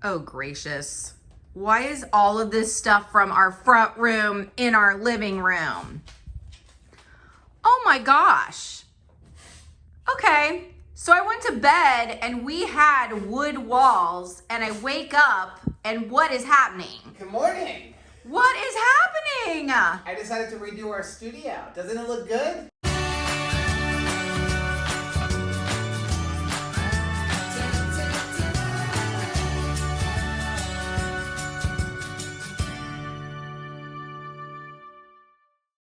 Oh, gracious. Why is all of this stuff from our front room in our living room? Oh my gosh. Okay, so I went to bed and we had wood walls, and I wake up and what is happening? Good morning. What is happening? I decided to redo our studio. Doesn't it look good?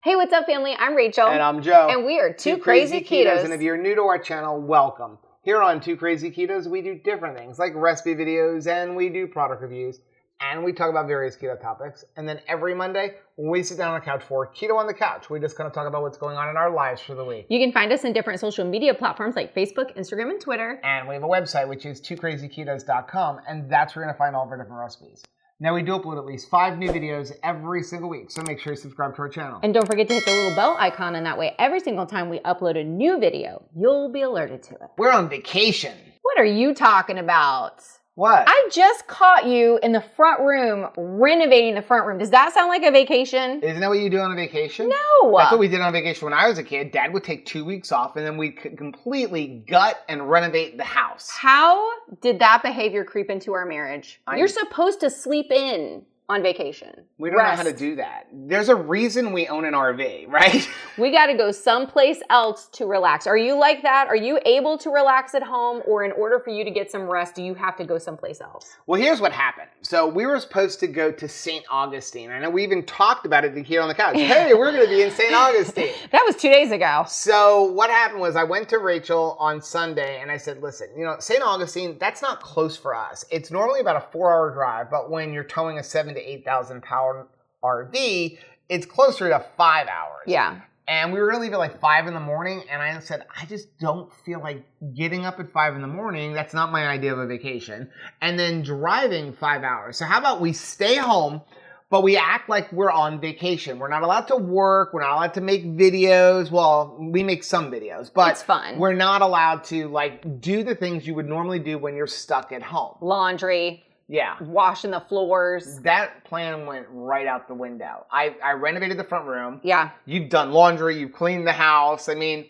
Hey, what's up, family? I'm Rachel. And I'm Joe. And we are Two Crazy Ketos. And if you're new to our channel, welcome. Here on Two Crazy Ketos, we do different things like recipe videos, and we do product reviews, and we talk about various keto topics. And then every Monday, we sit down on the couch for Keto on the Couch. We just kind of talk about what's going on in our lives for the week. You can find us in different social media platforms like Facebook, Instagram, and Twitter. And we have a website, which is twocrazyketos.com, and that's where you're going to find all of our different recipes. Now, we do upload at least 5 new videos every single week, so make sure you subscribe to our channel. And don't forget to hit the little bell icon, and that way every single time we upload a new video, you'll be alerted to it. We're on vacation. What are you talking about? What? I just caught you in the front room renovating the front room. Does that sound like a vacation? Isn't that what you do on a vacation? No. That's what we did on vacation when I was a kid. Dad would take 2 weeks off, and then we'd completely gut and renovate the house. How did that behavior creep into our marriage? You're supposed to sleep in on vacation. We don't know how to do that. There's a reason we own an RV, right? We got to go someplace else to relax. Are you like that? Are you able to relax at home, or in order for you to get some rest, do you have to go someplace else? Well, here's what happened. So we were supposed to go to St. Augustine. I know we even talked about it here on the couch. Hey, we're going to be in St. Augustine. That was 2 days ago. So what happened was I went to Rachel on Sunday and I said, listen, St. Augustine, that's not close for us. It's normally about a 4-hour drive, but when you're towing a 7,000 to 8,000 pound RV, it's closer to 5 hours. Yeah. And we were going to leave at like 5 in the morning. And I said, I just don't feel like getting up at 5 in the morning. That's not my idea of a vacation. And then driving 5 hours. So how about we stay home, but we act like we're on vacation. We're not allowed to work. We're not allowed to make videos. Well, we make some videos, but it's fun. We're not allowed to do the things you would normally do when you're stuck at home. Laundry. Yeah. Washing the floors. That plan went right out the window. I renovated the front room. Yeah. You've done laundry. You've cleaned the house. I mean,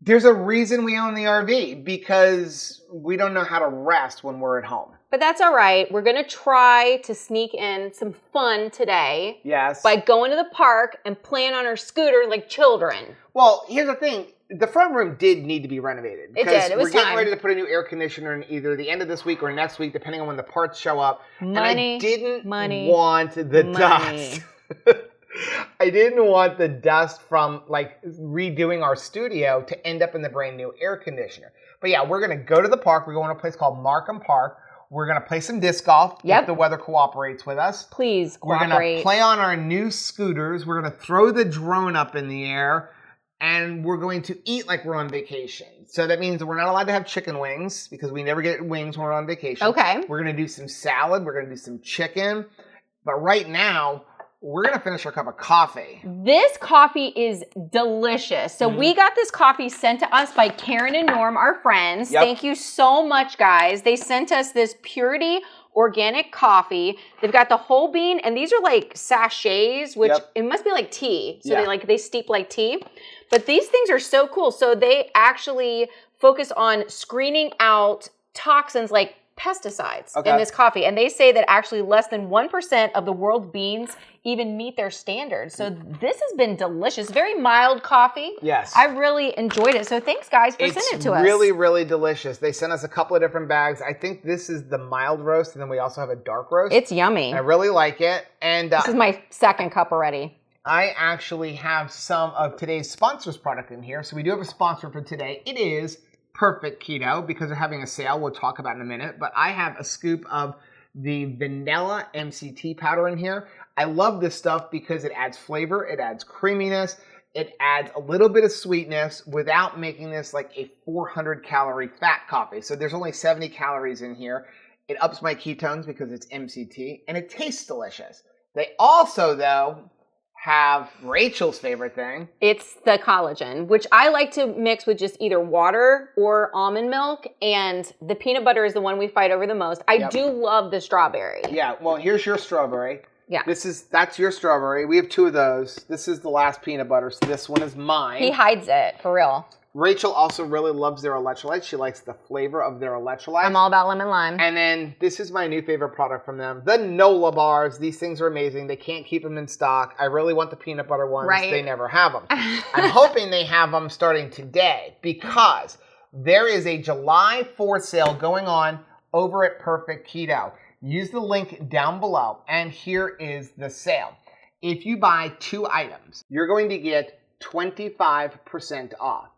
there's a reason we own the RV, because we don't know how to rest when we're at home. But that's all right. We're going to try to sneak in some fun today. Yes. By going to the park and playing on our scooter like children. Well, here's the thing. The front room did need to be renovated. It did. It was we're getting time. ready to put a new air conditioner in either the end of this week or next week, depending on when the parts show up. Money, and I didn't money, want the money. dust. I didn't want the dust from redoing our studio to end up in the brand new air conditioner. But yeah, we're going to go to the park. We're going to a place called Markham Park. We're going to play some disc golf if the weather cooperates with us. Please cooperate. We're going to play on our new scooters. We're going to throw the drone up in the air. And we're going to eat like we're on vacation. So that means we're not allowed to have chicken wings, because we never get wings when we're on vacation. Okay. We're going to do some salad. We're going to do some chicken. But right now, we're going to finish our cup of coffee. This coffee is delicious. So we got this coffee sent to us by Karen and Norm, our friends. Yep. Thank you so much, guys. They sent us this Purity organic coffee. They've got the whole bean, and these are like sachets, which it must be like tea. So they steep like tea. But these things are so cool. So they actually focus on screening out toxins like pesticides in this coffee. And they say that actually less than 1% of the world's beans even meet their standards. So this has been delicious. Very mild coffee. Yes. I really enjoyed it. So thanks, guys, for sending it to us. It's really, really delicious. They sent us a couple of different bags. I think this is the mild roast, and then we also have a dark roast. It's yummy. I really like it. And this is my second cup already. I actually have some of today's sponsor's product in here. So we do have a sponsor for today. It is Perfect Keto, because they're having a sale we'll talk about in a minute. But I have a scoop of the vanilla MCT powder in here. I love this stuff because it adds flavor, it adds creaminess, it adds a little bit of sweetness without making this like a 400-calorie fat coffee. So there's only 70 calories in here. It ups my ketones because it's MCT, and it tastes delicious. They also, though, have Rachel's favorite thing. It's the collagen, which I like to mix with just either water or almond milk. And the peanut butter is the one we fight over the most. I do love the strawberry. Yeah, well, here's your strawberry. Yeah. That's your strawberry. We have 2 of those. This is the last peanut butter, so this one is mine. He hides it, for real. Rachel also really loves their electrolytes. She likes the flavor of their electrolytes. I'm all about lemon lime. And then this is my new favorite product from them, the Nola bars. These things are amazing. They can't keep them in stock. I really want the peanut butter ones. Right. They never have them. I'm hoping they have them starting today because there is a July 4th sale going on over at Perfect Keto. Use the link down below, and here is the sale. If you buy 2 items, you're going to get 25% off.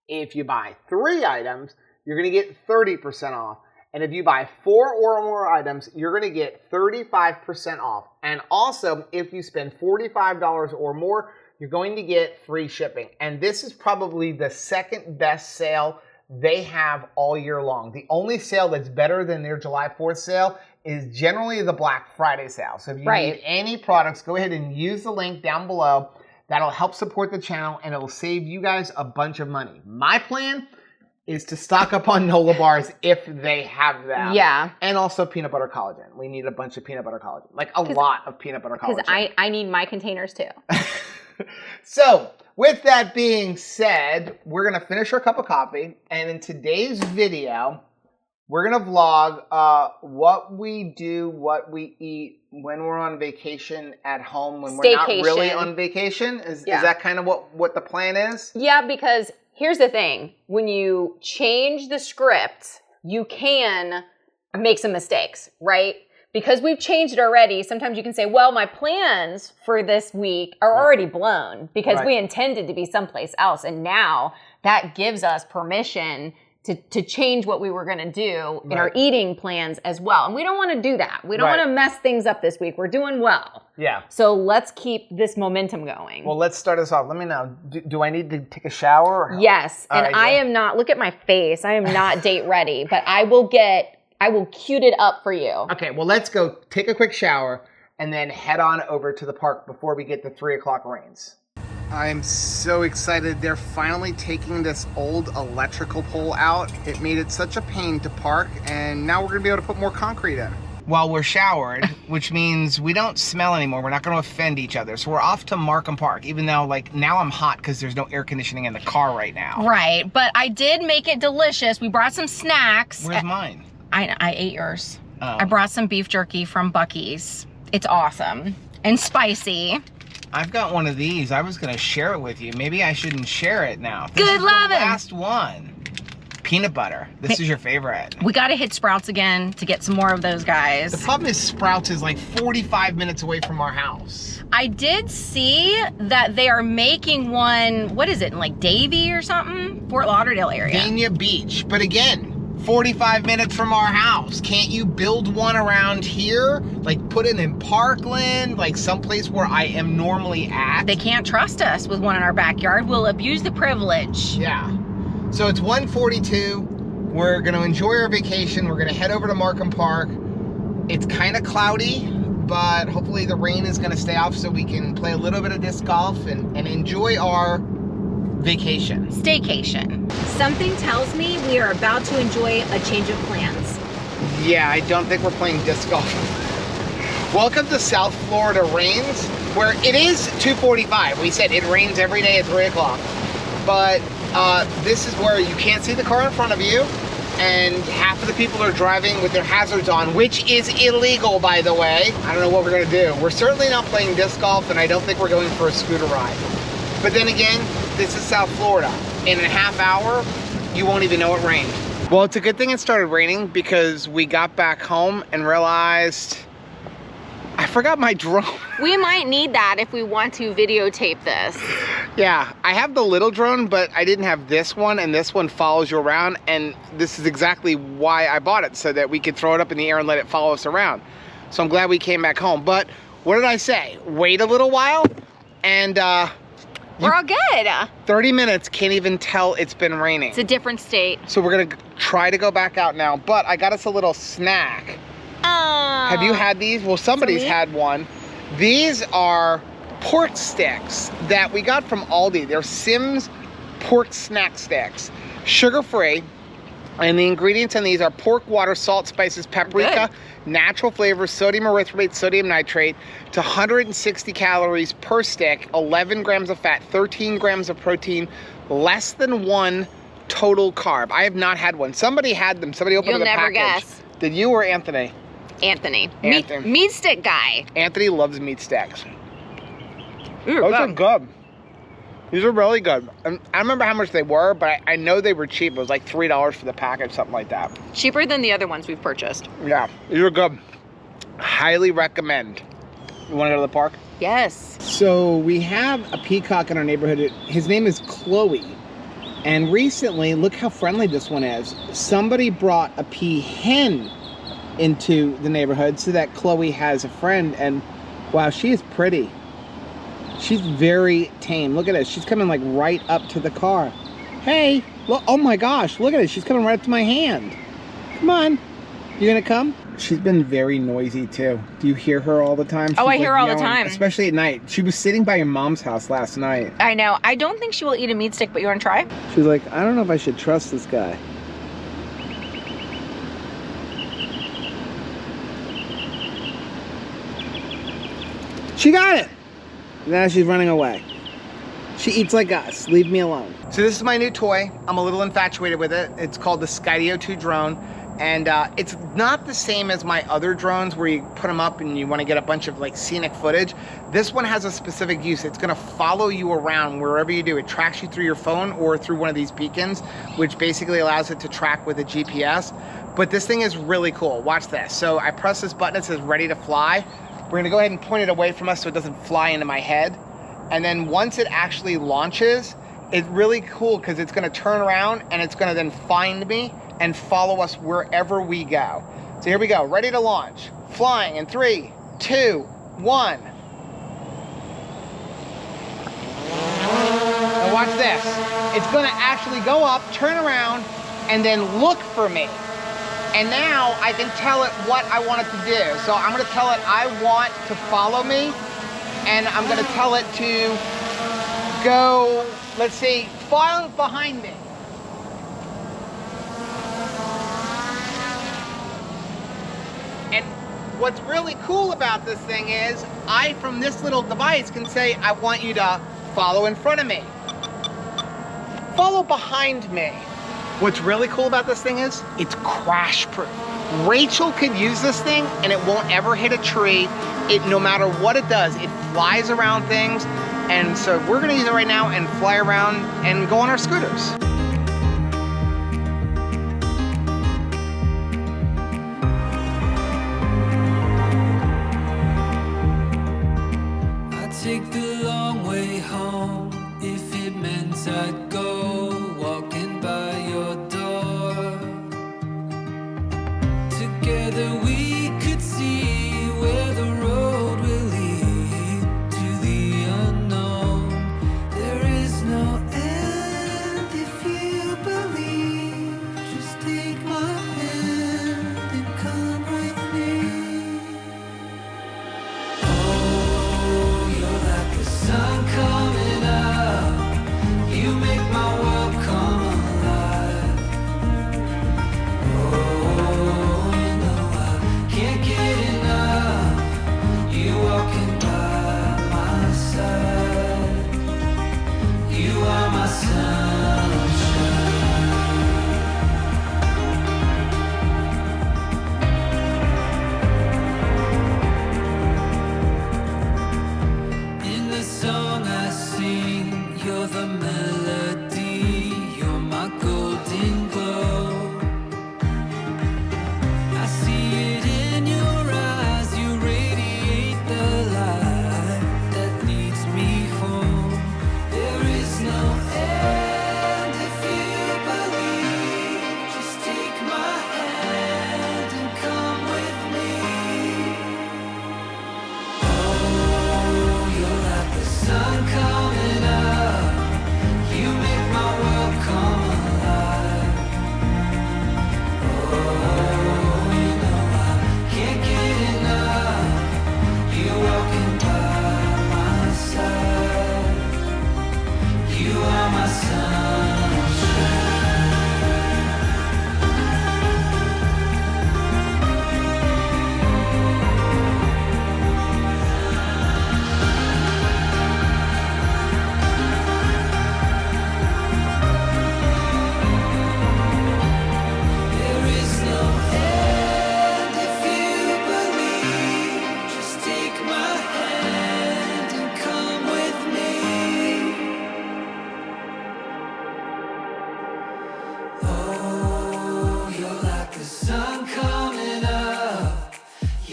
If you buy 3 items, you're going to get 30% off. And if you buy 4 or more items, you're going to get 35% off. And also, if you spend $45 or more, you're going to get free shipping. And this is probably the second best sale they have all year long. The only sale that's better than their July 4th sale is generally the Black Friday sale. So if you need any products, go ahead and use the link down below. That'll help support the channel, and it'll save you guys a bunch of money. My plan is to stock up on Nola bars if they have them. Yeah. And also peanut butter collagen. We need a bunch of peanut butter collagen. Like a lot of peanut butter collagen. Because I need my containers too. So, with that being said, we're going to finish our cup of coffee. And in today's video, we're going to vlog what we do, what we eat when we're on vacation at home, when we're not really on vacation. Is that kind of what the plan is? Yeah, because here's the thing. When you change the script, you can make some mistakes, right? Because we've changed it already, sometimes you can say, well, my plans for this week are already blown because we intended to be someplace else. And now that gives us permission to change what we were going to do in our eating plans as well. And we don't want to do that. We don't want to mess things up this week. We're doing well. Yeah. So let's keep this momentum going. Well, let's start us off. Let me know. Do I need to take a shower? Yes. And I am not, look at my face. I am not date ready, but I will cute it up for you. Okay, well, let's go take a quick shower and then head on over to the park before we get the 3 o'clock rains. I'm so excited. They're finally taking this old electrical pole out. It made it such a pain to park, and now we're gonna be able to put more concrete in. Well, we're showered, which means we don't smell anymore. We're not gonna offend each other. So we're off to Markham Park, even though like now I'm hot because there's no air conditioning in the car right now. Right, but I did make it delicious. We brought some snacks. Where's mine? I ate yours. Oh. I brought some beef jerky from Buc-ee's. It's awesome and spicy. I've got one of these. I was gonna share it with you. Maybe I shouldn't share it now. This is the last one. Peanut butter. This is your favorite. We gotta hit Sprouts again to get some more of those guys. The problem is Sprouts is like 45 minutes away from our house. I did see that they are making one, what is it, in like Davie or something? Fort Lauderdale area. Dania Beach, but again, 45 minutes from our house. Can't you build one around here? Like put it in Parkland, like someplace where I am normally at? They can't trust us with one in our backyard. We'll abuse the privilege. Yeah. So it's 1:42. We're gonna enjoy our vacation. We're gonna head over to Markham Park. It's kind of cloudy, but hopefully the rain is gonna stay off so we can play a little bit of disc golf and enjoy our vacation. Staycation. Something tells me we are about to enjoy a change of plans. Yeah, I don't think we're playing disc golf. Welcome to South Florida Rains, where it is 2:45. We said it rains every day at 3 o'clock. But this is where you can't see the car in front of you, and half of the people are driving with their hazards on, which is illegal, by the way. I don't know what we're gonna do. We're certainly not playing disc golf, and I don't think we're going for a scooter ride. But then again, this is South Florida. In a half hour, you won't even know it rained. Well, it's a good thing it started raining because we got back home and realized I forgot my drone. We might need that if we want to videotape this. Yeah, I have the little drone, but I didn't have this one, and this one follows you around, and this is exactly why I bought it, so that we could throw it up in the air and let it follow us around. So I'm glad we came back home. But what did I say? Wait a little while, and we're all good. 30 minutes, can't even tell it's been raining. It's a different state. So we're gonna try to go back out now, but I got us a little snack. Oh. Have you had these? Well, somebody's had one. These are pork sticks that we got from Aldi. They're Sim's pork snack sticks, sugar-free. And the ingredients in these are pork, water, salt, spices, paprika, natural flavors, sodium erythrate, sodium nitrate, to 160 calories per stick, 11 grams of fat, 13 grams of protein, less than 1 total carb. I have not had one. Somebody had them. Somebody opened the package. You'll never guess. Did you or Anthony? Anthony. Anthony. Meat stick guy. Anthony loves meat sticks. Those are good. These are really good. I don't remember how much they were, but I know they were cheap. It was like $3 for the package, something like that. Cheaper than the other ones we've purchased. Yeah, these are good. Highly recommend. You want to go to the park? Yes. So we have a peacock in our neighborhood. His name is Chloe. And recently, look how friendly this one is. Somebody brought a peahen into the neighborhood so that Chloe has a friend. And wow, she is pretty. She's very tame. Look at this. She's coming like right up to the car. Hey, look, oh my gosh, look at it. She's coming right up to my hand. Come on. You gonna come? She's been very noisy too. Do you hear her all the time? She's I hear her all the yelling, time. especially at night. She was sitting by your mom's house last night. I know. I don't think she will eat a meat stick, but you want to try? She's like, I don't know if I should trust this guy. She got it! Now she's running away. She eats like us. Leave me alone. So this is my new toy. I'm a little infatuated with it. It's called the Skydio 2 drone. And it's not the same as my other drones where you put them up and you want to get a bunch of like scenic footage. This one has a specific use. It's going to follow you around wherever you do. It tracks you through your phone or through one of these beacons, which basically allows it to track with a GPS. But this thing is really cool. Watch this. So I press this button. It says ready to fly. We're going to go ahead and point it away from us so it doesn't fly into my head. And then once it actually launches, it's really cool because it's going to turn around and it's going to then find me and follow us wherever we go. So here we go, ready to launch. Flying in 3, 2, 1. Now watch this. It's gonna actually go up, turn around, and then look for me. And now I can tell it what I want it to do. So I'm gonna tell it I want to follow me, and I'm gonna tell it to go, let's see, follow behind me. And what's really cool about this thing is I, from this little device, can say, I want you to follow in front of me. Follow behind me. What's really cool about this thing is it's crash proof. Rachel could use this thing and it won't ever hit a tree. No matter what it does, it flies around things. And so we're gonna use it right now and fly around and go on our scooters. Take the long way home if it meant I'd go walking by your door. Together we could see where the road will lead to the unknown. There is no end if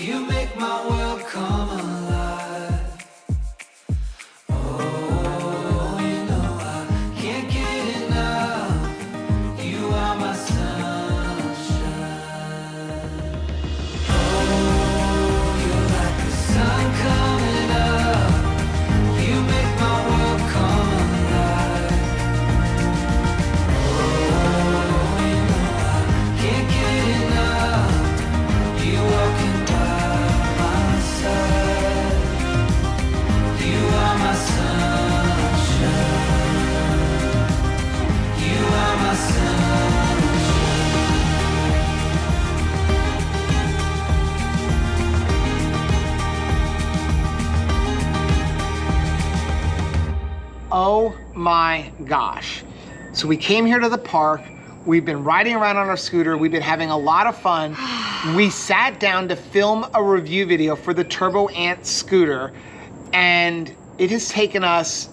You make my world come alive. Oh, you know I can't get enough. You are my sunshine. Oh, you're like the sun coming up. You make my world come alive. Oh, you know I can't get enough. You walking by my side. You are my sunshine. You are my Oh my gosh. So we came here to the park. We've been riding around on our scooter. We've been having a lot of fun. We sat down to film a review video for the Turbo Ant scooter, and it has taken us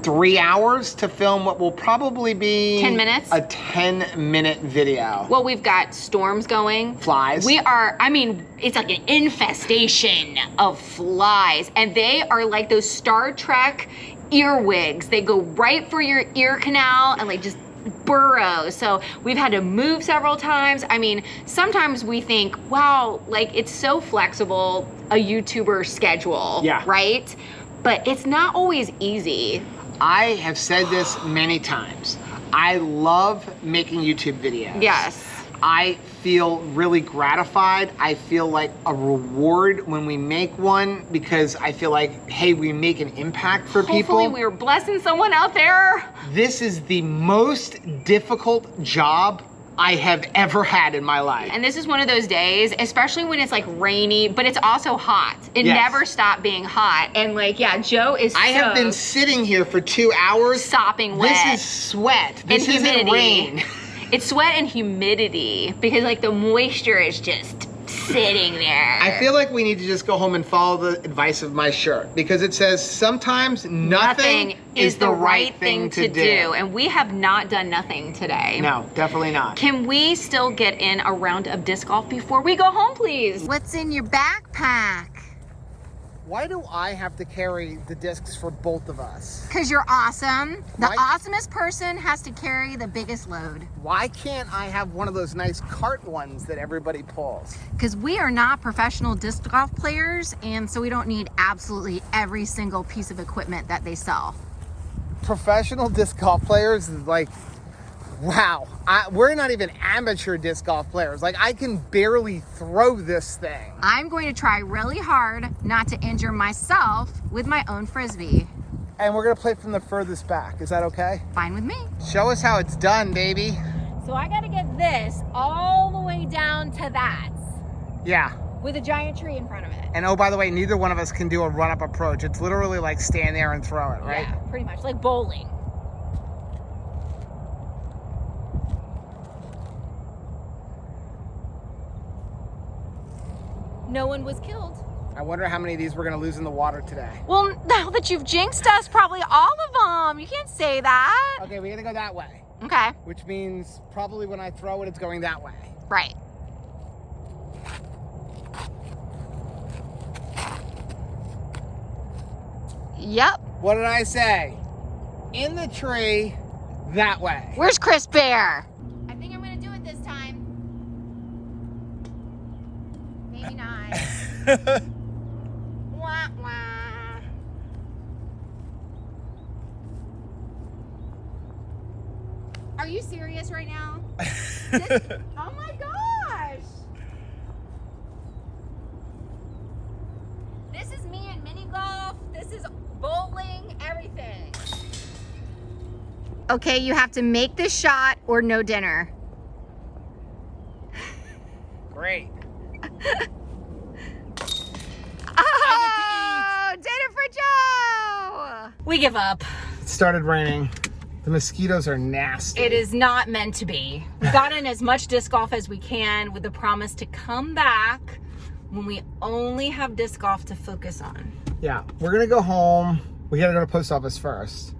3 hours to film what will probably be 10 minutes? a 10-minute video. Well, we've got storms going. Flies. It's like an infestation of flies. And they are like those Star Trek earwigs. They go right for your ear canal and like just burrow. So we've had to move several times. I mean, sometimes we think, wow, like it's so flexible, a YouTuber schedule, Yeah. right? But it's not always easy. I have said this many times. I love making YouTube videos. Yes. I feel really gratified. I feel like a reward when we make one because I feel like, hey, we make an impact for people. Hopefully we're blessing someone out there. This is the most difficult job I have ever had in my life. And this is one of those days, especially when it's like rainy, but it's also hot. It Yes. never stopped being hot. And like, yeah, Joe is I have been sitting here for 2 hours. sopping wet. This is sweat. This and isn't humidity. rain. It's sweat and humidity because like the moisture is just sitting there. I feel like we need to just go home and follow the advice of my shirt because it says sometimes nothing is the right thing to do. And we have not done nothing today. No, definitely not. Can we still get in a round of disc golf before we go home, please? What's in your backpack? Why do I have to carry the discs for both of us? Because you're awesome. The Why- awesomest person has to carry the biggest load. Why can't I have one of those nice cart ones that everybody pulls? Because we are not professional disc golf players, and so we don't need absolutely every single piece of equipment that they sell. Professional disc golf players, like, wow. We're not even amateur disc golf players. Like, I can barely throw this thing. I'm going to try really hard not to injure myself with my own Frisbee. And we're gonna play from the furthest back. Is that okay? Fine with me. Show us how it's done, baby. So I got to get this all the way down to that Yeah. with a giant tree in front of it. And oh, by the way, neither one of us can do a run-up approach. It's literally like stand there and throw it, right? Yeah, pretty much like bowling. No one was killed. I wonder how many of these we're gonna lose in the water today. Well, now that you've jinxed us, probably all of them. You can't say that. Okay, we gotta go that way, Okay, which means probably when I throw it, it's going that way. right. Yep. What did I say? In the tree, that way. Where's Chris Bear? I think I'm gonna do it this time. Maybe not. Wah, wah. Are you serious right now? Oh my gosh! This is me in mini golf. This is bowling, everything. Okay, you have to make this shot or no dinner. Great. Oh, dinner for Joe! We give up. It started raining. The mosquitoes are nasty. It is not meant to be. We got in as much disc golf as we can with the promise to come back when we only have disc golf to focus on. Yeah, we're gonna go home. We gotta go to the post office first.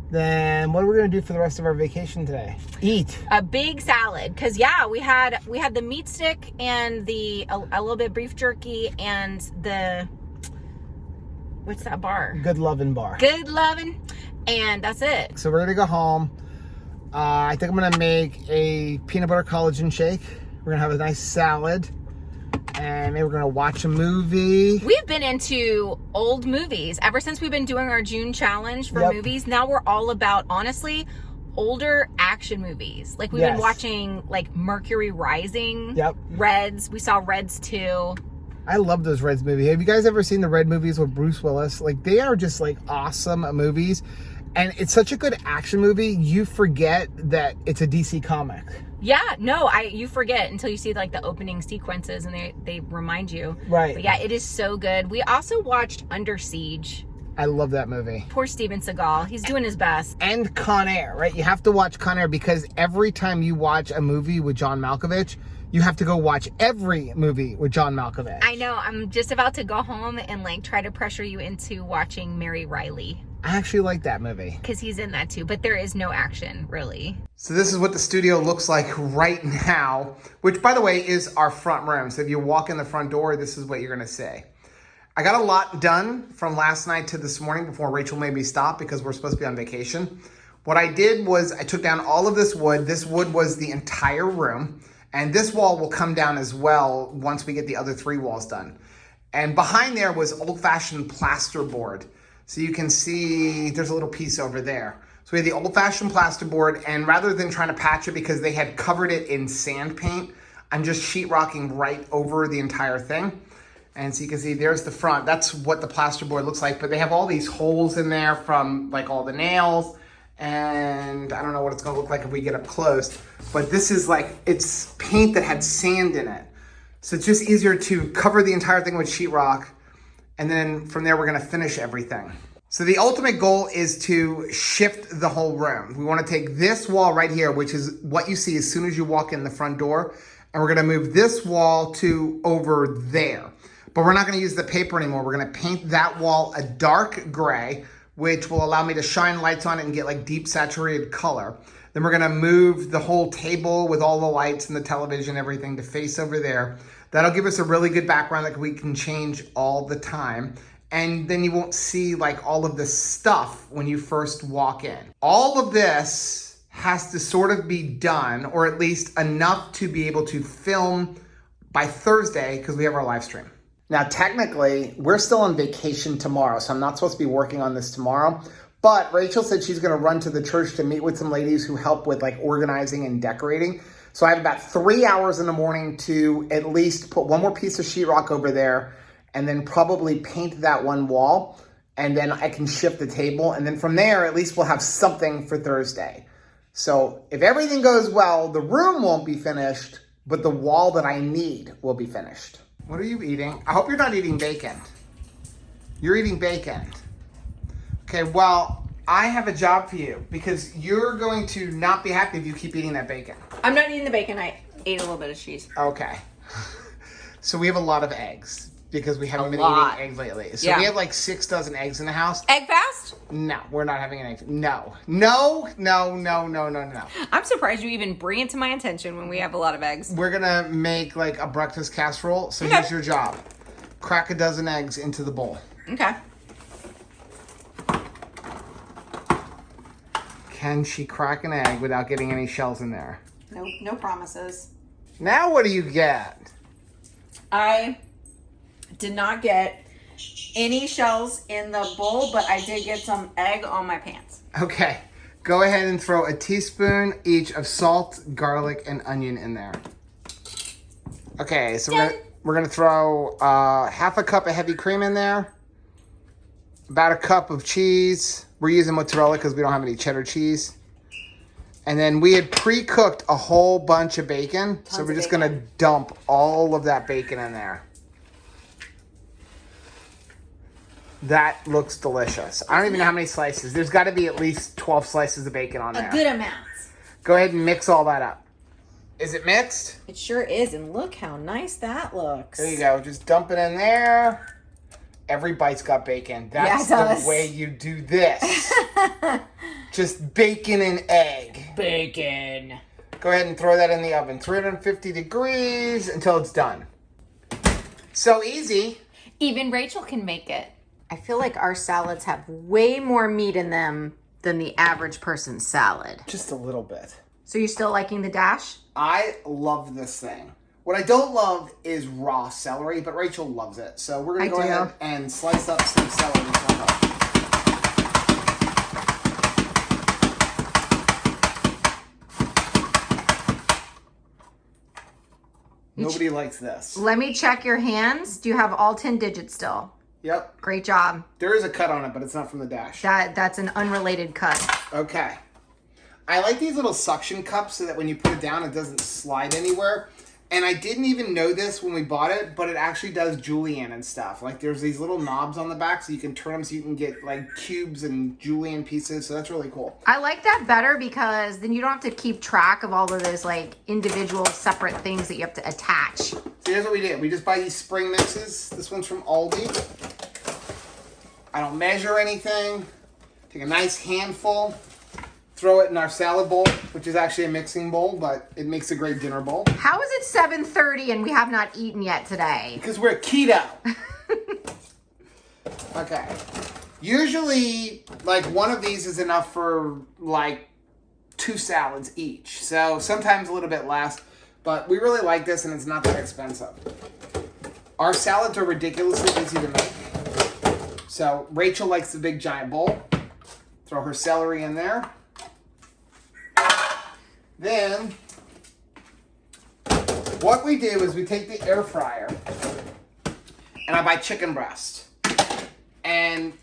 then what are we going to do for the rest of our vacation today? Eat. A big salad, because we had the meat stick and a little bit of beef jerky and the, what's that bar? Good Lovin' bar. Good Lovin', and that's it. So we're going to go home. I think I'm going to make a peanut butter collagen shake. We're going to have a nice salad. And maybe we're going to watch a movie. We've been into old movies ever since we've been doing our June challenge for movies. Now we're all about, honestly, older action movies. Like we've been watching like Mercury Rising, Reds. We saw Reds 2. I love those Reds movies. Have you guys ever seen the Red movies with Bruce Willis? Like they are just like awesome movies. And it's such a good action movie, you forget that it's a DC comic. Yeah, no, you forget until you see like the opening sequences and they remind you. Right. But yeah, it is so good. We also watched Under Siege. I love that movie. Poor Steven Seagal. He's doing his best. And Con Air, right? You have to watch Con Air because every time you watch a movie with John Malkovich, you have to go watch every movie with John Malkovich. I know. I'm just about to go home and like try to pressure you into watching Mary Riley. I actually like that movie. Because he's in that too, but there is no action, really. So this is what the studio looks like right now, which by the way is our front room. So if you walk in the front door, this is what you're gonna see. I got a lot done from last night to this morning before Rachel made me stop because we're supposed to be on vacation. What I did was I took down all of this wood. This wood was the entire room. And this wall will come down as well once we get the other 3 walls done. And behind there was old-fashioned plasterboard. So you can see there's a little piece over there. So we had the old-fashioned plasterboard, and rather than trying to patch it because they had covered it in sand paint, I'm just sheetrocking right over the entire thing. And so you can see there's the front. That's what the plasterboard looks like, but they have all these holes in there from like all the nails, and I don't know what it's gonna look like if we get up close, but this is like, it's paint that had sand in it. So it's just easier to cover the entire thing with sheetrock, and then from there we're gonna finish everything. So the ultimate goal is to shift the whole room. We wanna take this wall right here, which is what you see as soon as you walk in the front door, and we're gonna move this wall to over there. But we're not gonna use the paper anymore. We're gonna paint that wall a dark gray, which will allow me to shine lights on it and get like deep saturated color. Then we're gonna move the whole table with all the lights and the television, everything to face over there. That'll give us a really good background that we can change all the time. And then you won't see like all of this stuff when you first walk in. All of this has to sort of be done, or at least enough to be able to film by Thursday because we have our live stream. Now, technically, we're still on vacation tomorrow, so I'm not supposed to be working on this tomorrow. But Rachel said she's going to run to the church to meet with some ladies who help with like organizing and decorating. So I have about 3 hours in the morning to at least put one more piece of sheetrock over there and then probably paint that one wall. And then I can shift the table. And then from there, at least we'll have something for Thursday. So if everything goes well, the room won't be finished, but the wall that I need will be finished. What are you eating? I hope you're not eating bacon. You're eating bacon. Okay, well, I have a job for you because you're going to not be happy if you keep eating that bacon. I'm not eating the bacon. I ate a little bit of cheese. Okay. So we have a lot of eggs because we haven't been eating eggs lately. So we have like 6 dozen eggs in the house. Egg fast? No, we're not having an egg. No. I'm surprised you even bring it to my attention when we have a lot of eggs. We're going to make like a breakfast casserole. So here's your job. Crack a dozen eggs into the bowl. Okay. Can she crack an egg without getting any shells in there? Nope, no promises. Now what do you get? I did not get any shells in the bowl, but I did get some egg on my pants. Okay, go ahead and throw a teaspoon each of salt, garlic, and onion in there. Okay, so we're gonna throw half a cup of heavy cream in there, about a cup of cheese. We're using mozzarella because we don't have any cheddar cheese. And then we had pre-cooked a whole bunch of bacon. So we're just gonna dump all of that bacon in there. That looks delicious. I don't even know how many slices. There's gotta be at least 12 slices of bacon on there. A good amount. Go ahead and mix all that up. Is it mixed? It sure is, and look how nice that looks. There you go, just dump it in there. Every bite's got bacon. That's the way you do this. Just bacon and egg. Bacon. Go ahead and throw that in the oven. 350 degrees until it's done. So easy. Even Rachel can make it. I feel like our salads have way more meat in them than the average person's salad. Just a little bit. So you're still liking the dash? I love this thing. What I don't love is raw celery, but Rachel loves it. So we're going to go ahead and slice up some celery for her. Nobody likes this. Let me check your hands. Do you have all 10 digits still? Yep. Great job. There is a cut on it, but it's not from the dash. That's an unrelated cut. Okay. I like these little suction cups so that when you put it down, it doesn't slide anywhere. And I didn't even know this when we bought it, but it actually does julienne and stuff. Like there's these little knobs on the back so you can turn them so you can get like cubes and julienne pieces. So that's really cool. I like that better because then you don't have to keep track of all of those like individual separate things that you have to attach. So here's what we did. We just buy these spring mixes. This one's from Aldi. I don't measure anything. Take a nice handful. Throw it in our salad bowl, which is actually a mixing bowl, but it makes a great dinner bowl. How is it 7:30 and we have not eaten yet today? Because we're keto. Okay. Usually, like one of these is enough for like 2 salads each. So sometimes a little bit less, but we really like this and it's not that expensive. Our salads are ridiculously easy to make. So Rachel likes the big giant bowl. Throw her celery in there. Then, what we do is we take the air fryer, and I buy chicken breast, and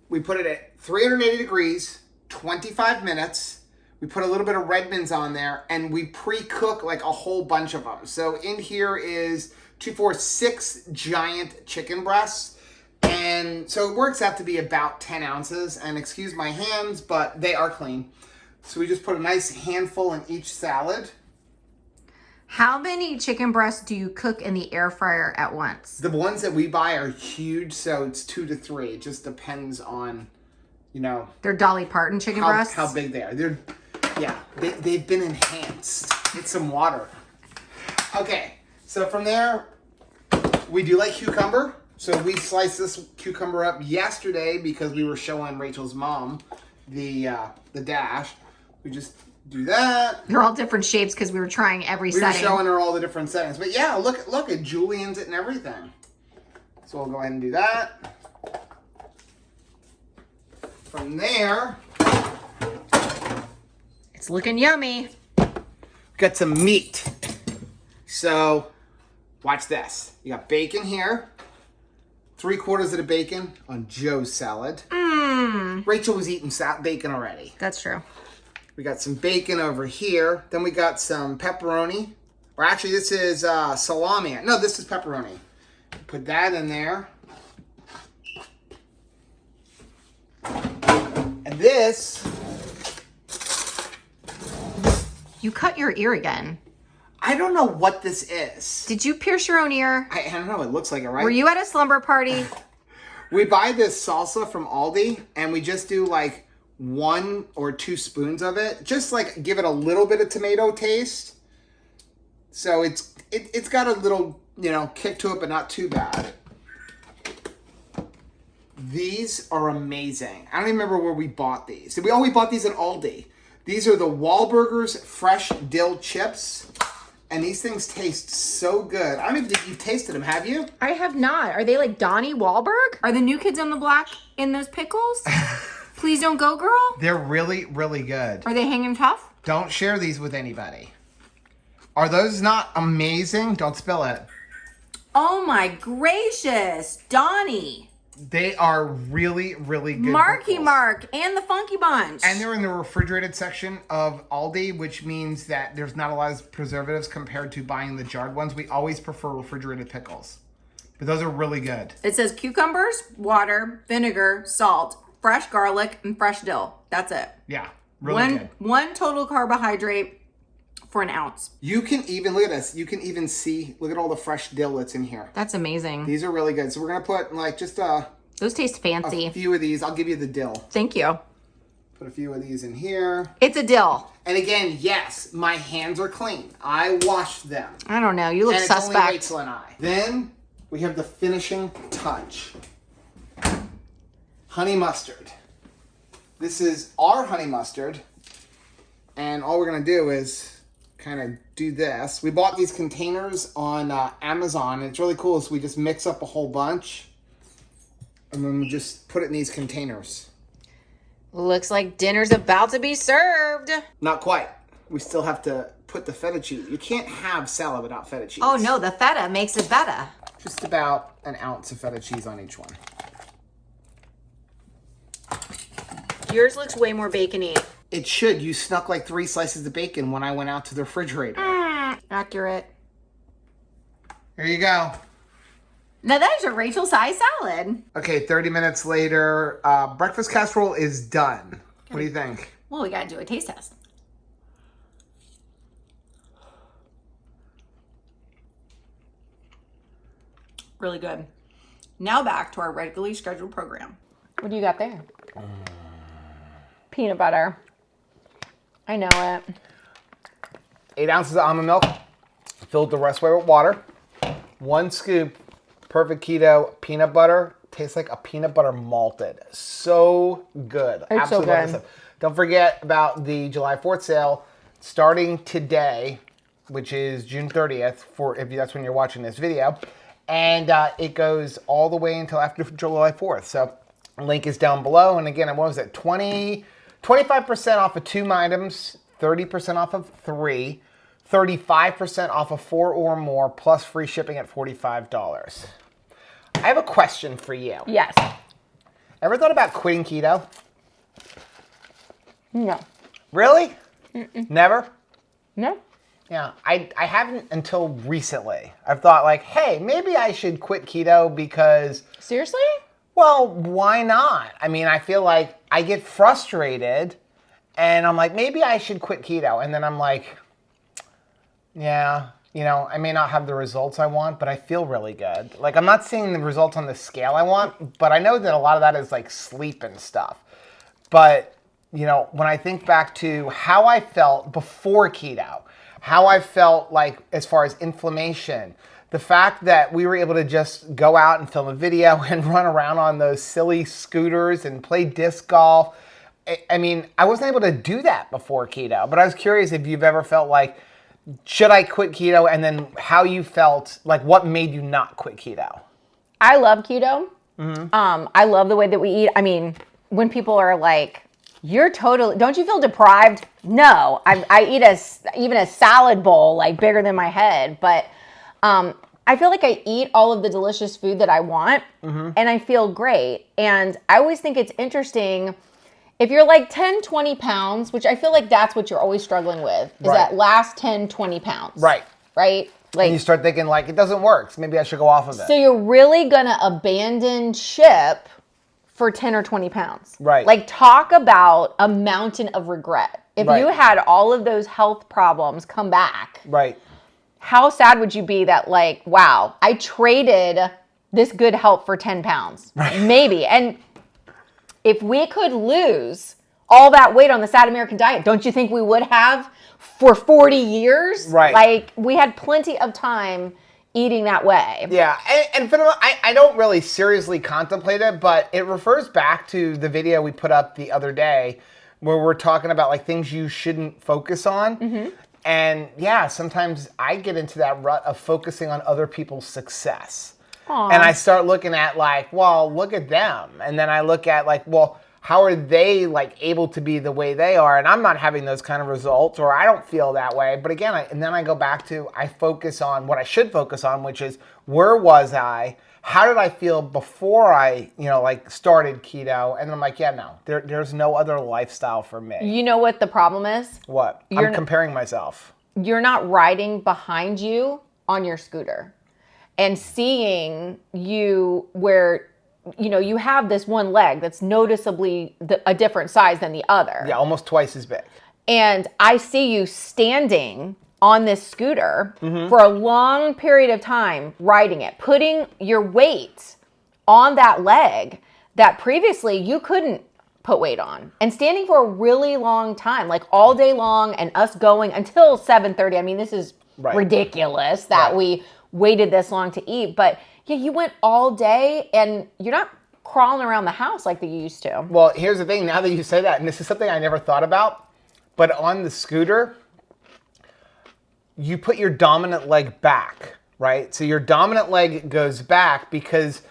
we put it at 380 degrees, 25 minutes. We put a little bit of Redmond's on there, and we pre-cook like a whole bunch of them. So in here is 2, 4, 6 giant chicken breasts, and so it works out to be about 10 ounces, and excuse my hands, but they are clean. So we just put a nice handful in each salad. How many chicken breasts do you cook in the air fryer at once? The ones that we buy are huge, so it's 2 to 3. It just depends on, you know. They're Dolly Parton chicken breasts? How big they are. They've been enhanced. Get some water. Okay, so from there, we do like cucumber. So we sliced this cucumber up yesterday because we were showing Rachel's mom the dash. We just do that. They're all different shapes because we were trying every setting. We were showing her all the different settings. But yeah, look at julienne's it and everything. So we'll go ahead and do that. From there, it's looking yummy. got some meat. So watch this. You got bacon here. 3/4 of the bacon on Joe's salad. Rachel was eating bacon already. That's true. We got some bacon over here. Then we got some pepperoni. Or actually, this is salami. No, this is pepperoni. Put that in there. And this... You cut your ear again. I don't know what this is. Did you pierce your own ear? I don't know. It looks like it, right? Were you at a slumber party? We buy this salsa from Aldi, and we just do like 1 or 2 spoons of it. Just like give it a little bit of tomato taste. So it's got a little, you know, kick to it, but not too bad. These are amazing. I don't even remember where we bought these. We bought these at Aldi. These are the Wahlburgers fresh dill chips. And these things taste so good. I don't even think you've tasted them, have you? I have not. Are they like Donnie Wahlberg? Are the new kids on the block in those pickles? Please don't go, girl. They're really, really good. Are they hanging tough? Don't share these with anybody. Are those not amazing? Don't spill it. Oh my gracious, Donnie. They are really, really good. Marky pickles. Mark and the Funky Bunch. And they're in the refrigerated section of Aldi, which means that there's not a lot of preservatives compared to buying the jarred ones. We always prefer refrigerated pickles. But those are really good. It says cucumbers, water, vinegar, salt, fresh garlic, and fresh dill. That's it. Yeah, really good. One total carbohydrate for an ounce. You can even, look at this, you can even see, look at all the fresh dill that's in here. That's amazing. These are really good. So we're going to put like just Those taste fancy. a few of these. I'll give you the dill. Thank you. Put a few of these in here. It's a dill. And again, yes, my hands are clean. I washed them. I don't know. You look and suspect. It's only Rachel and I. Then we have the finishing touch. Honey mustard. This is our honey mustard. And all we're going to do is kind of do this. We bought these containers on Amazon. And it's really cool. So we just mix up a whole bunch. And then we just put it in these containers. Looks like dinner's about to be served. Not quite. We still have to put the feta cheese. You can't have salad without feta cheese. Oh no, the feta makes it better. Just about an ounce of feta cheese on each one. Yours looks way more bacony. It should. You snuck like 3 slices of bacon when I went out to the refrigerator. Accurate. Here you go. Now that is your Rachel size salad. Okay, 30 minutes later, breakfast casserole is done. What do you think? Well, we gotta do a taste test. Really good. Now back to our regularly scheduled program. What do you got there? Peanut butter. I know it. 8 ounces of almond milk. Filled the rest away with water. 1 scoop perfect keto peanut butter. Tastes like a peanut butter malted. So good. It's Absolutely so love this good. stuff. Don't forget about the July 4th sale starting today, which is June 30th, for if that's when you're watching this video. And it goes all the way until after July 4th. So link is down below. And again, what was it? 25% off of 2 items, 30% off of 3, 35% off of 4 or more, plus free shipping at $45. I have a question for you. Yes. Ever thought about quitting keto? No. Really? Never? No. Yeah, I haven't until recently. I've thought like, hey, maybe I should quit keto because, Seriously? well, why not? I mean, I feel like I get frustrated and I'm like, maybe I should quit keto. And then I'm like, yeah, you know, I may not have the results I want, but I feel really good. Like, I'm not seeing the results on the scale I want, but I know that a lot of that is like sleep and stuff. But, you know, when I think back to how I felt before keto, how I felt like as far as inflammation, the fact that we were able to just go out and film a video and run around on those silly scooters and play disc golf. I mean, I wasn't able to do that before keto, but I was curious if you've ever felt like, should I quit keto? And then how you felt, like what made you not quit keto? I love keto. I love the way that we eat. I mean, when people are like, you're totally, don't you feel deprived? No, I eat even a salad bowl like bigger than my head, but I feel like I eat all of the delicious food that I want and I feel great. And I always think it's interesting if you're like 10, 20 pounds, which I feel like that's what you're always struggling with, is that last 10, 20 pounds. Right. Right? Like, and you start thinking like, it doesn't work, so maybe I should go off of it. so you're really gonna abandon ship for 10 or 20 pounds. Right. Like, talk about a mountain of regret. If Right. you had all of those health problems come back, Right. how sad would you be that, like, wow, I traded this good health for 10 pounds? Maybe. And if we could lose all that weight on the Sad American diet, don't you think we would have for 40 years? Right. Like, we had plenty of time eating that way. Yeah, and for the, I don't really seriously contemplate it, but it refers back to the video we put up the other day where we're talking about like things you shouldn't focus on. And yeah, sometimes I get into that rut of focusing on other people's success. Aw. And I start looking at like, well, look at them. And then I look at like, well, how are they like able to be the way they are? And I'm not having those kind of results, or I don't feel that way. But again, and then I go back to, I focus on what I should focus on, which is where was I? How did I feel before I, you know, like started keto? And I'm like, yeah, no, there's no other lifestyle for me. You know what the problem is? What? I'm comparing myself. You're not riding behind you on your scooter and seeing you where, you know, you have this one leg that's noticeably a different size than the other. Yeah, almost twice as big. And I see you standing on this scooter for a long period of time, riding it, putting your weight on that leg that previously you couldn't put weight on. And standing for a really long time, like all day long, and us going until 7:30. I mean, this is ridiculous that we waited this long to eat. But yeah, you went all day and you're not crawling around the house like they used to. Well, here's the thing. Now that you say that, and this is something I never thought about, but on the scooter, you put your dominant leg back, right? So your dominant leg goes back because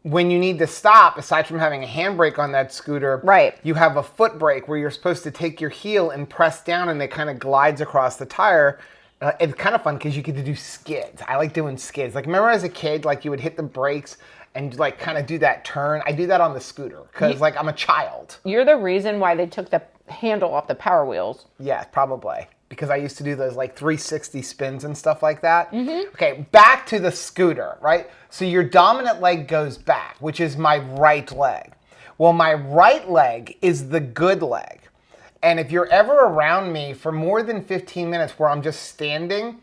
when you need to stop, aside from having a handbrake on that scooter, you have a foot brake where you're supposed to take your heel and press down and it kind of glides across the tire. It's kind of fun because you get to do skids. I like doing skids. Like, remember as a kid, like you would hit the brakes and like kind of do that turn? I do that on the scooter because like I'm a child. You're the reason why they took the handle off the Power Wheels. Yeah, probably. Because I used to do those like 360 spins and stuff like that. Okay, back to the scooter, right? So your dominant leg goes back, which is my right leg. Well, my right leg is the good leg. And if you're ever around me for more than 15 minutes where I'm just standing,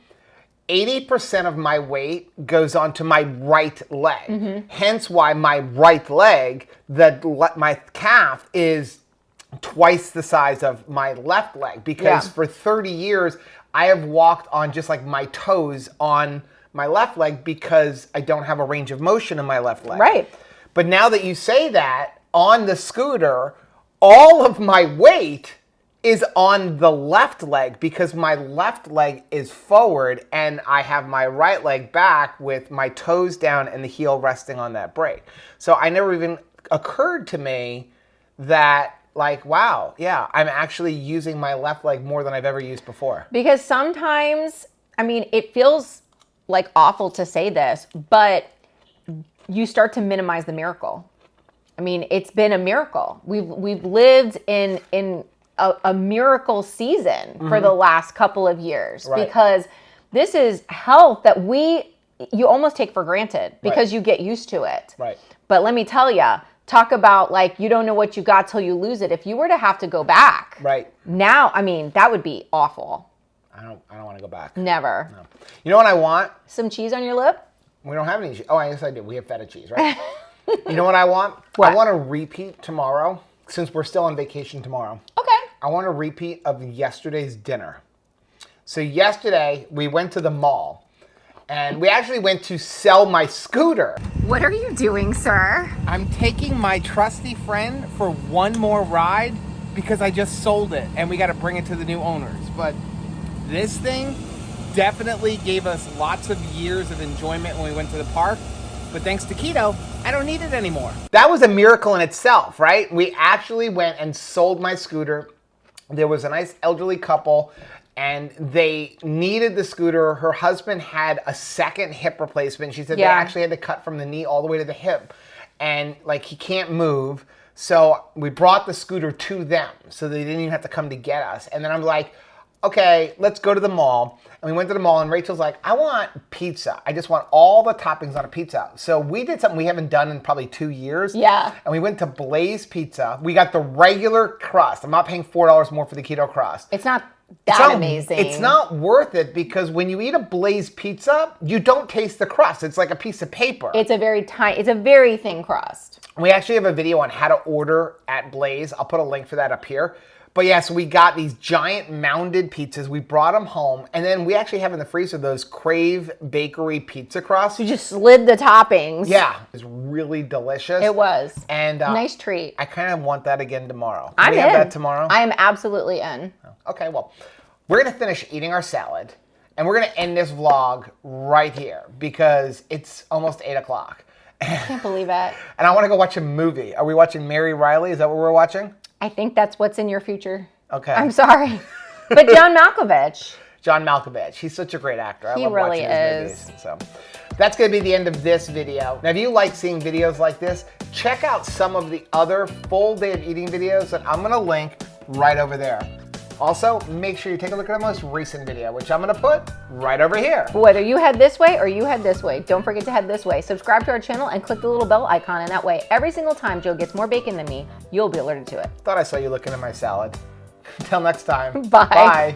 80% of my weight goes onto my right leg. Hence why my right leg, my calf is twice the size of my left leg, because for 30 years I have walked on just like my toes on my left leg because I don't have a range of motion in my left leg. Right. But now that you say that, on the scooter, all of my weight is on the left leg because my left leg is forward and I have my right leg back with my toes down and the heel resting on that brake. So I never even occurred to me that, like, wow, yeah, I'm actually using my left leg more than I've ever used before. Because sometimes, I mean, it feels like awful to say this, but you start to minimize the miracle. I mean, it's been a miracle. We've lived in a miracle season for the last couple of years because this is health that you almost take for granted because you get used to it. Right. But let me tell you, talk about like you don't know what you got till you lose it. If you were to have to go back, now, I mean, that would be awful. I don't want to go back. Never. No. You know what I want? Some cheese on your lip? We don't have any cheese. Oh, yes, I do. We have feta cheese, right? You know what I want? What? I want a repeat tomorrow, since we're still on vacation tomorrow. Okay. I want a repeat of yesterday's dinner. So yesterday, we went to the mall. And we actually went to sell my scooter. What are you doing, sir? I'm taking my trusty friend for one more ride because I just sold it and we got to bring it to the new owners. But this thing definitely gave us lots of years of enjoyment when we went to the park. But thanks to Keto, I don't need it anymore. That was a miracle in itself, right? We actually went and sold my scooter. There was a nice elderly couple and they needed the scooter. Her husband had a second hip replacement. She said they actually had to cut from the knee all the way to the hip. And like he can't move. So we brought the scooter to them so they didn't even have to come to get us. And then I'm like, okay, let's go to the mall. And we went to the mall and Rachel's like, I want pizza. I just want all the toppings on a pizza. So we did something we haven't done in probably 2 years. Yeah. And we went to Blaze Pizza. We got the regular crust. I'm not paying $4 more for the keto crust. It's not that amazing. It's not worth it because when you eat a Blaze pizza, you don't taste the crust. It's like a piece of paper. It's a very thin crust. We actually have a video on how to order at Blaze. I'll put a link for that up here. But yeah, so we got these giant mounded pizzas. We brought them home. And then we actually have in the freezer those Crave Bakery pizza crusts. You just slid the toppings. Yeah. It was really delicious. It was. And nice treat. I kind of want that again tomorrow. I'm in. Can we have that tomorrow? I am absolutely in. Okay, well, we're going to finish eating our salad. And we're going to end this vlog right here because it's almost 8 o'clock. I can't believe it. And I want to go watch a movie. Are we watching Mary Riley? Is that what we're watching? I think that's what's in your future. Okay. I'm sorry. But John Malkovich. John Malkovich. He's such a great actor. I love really watching his movies. So that's going to be the end of this video. Now, if you like seeing videos like this, check out some of the other full day of eating videos that I'm going to link right over there. Also, make sure you take a look at our most recent video, which I'm going to put right over here. Whether you head this way or you head this way, don't forget to head this way. Subscribe to our channel and click the little bell icon, and that way, every single time Joe gets more bacon than me, you'll be alerted to it. Thought I saw you looking at my salad. Until next time. Bye. Bye.